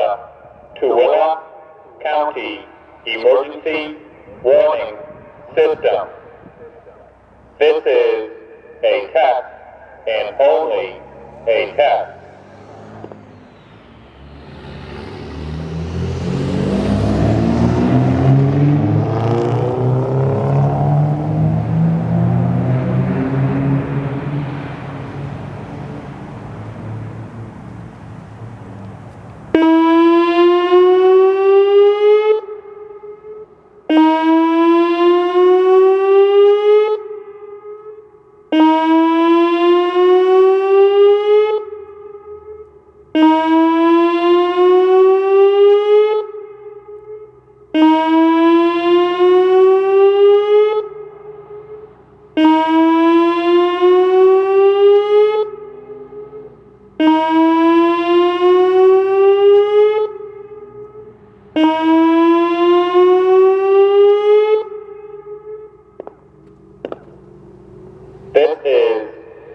the Tooele County Emergency Warning System. This is a test and only a test. This is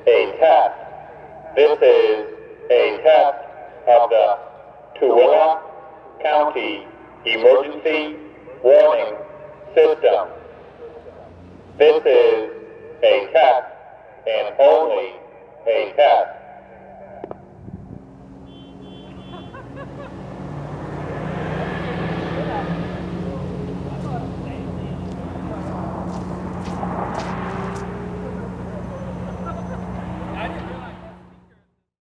a test. This is a test of the Tooele County Emergency Warning System. This is a test and only a test.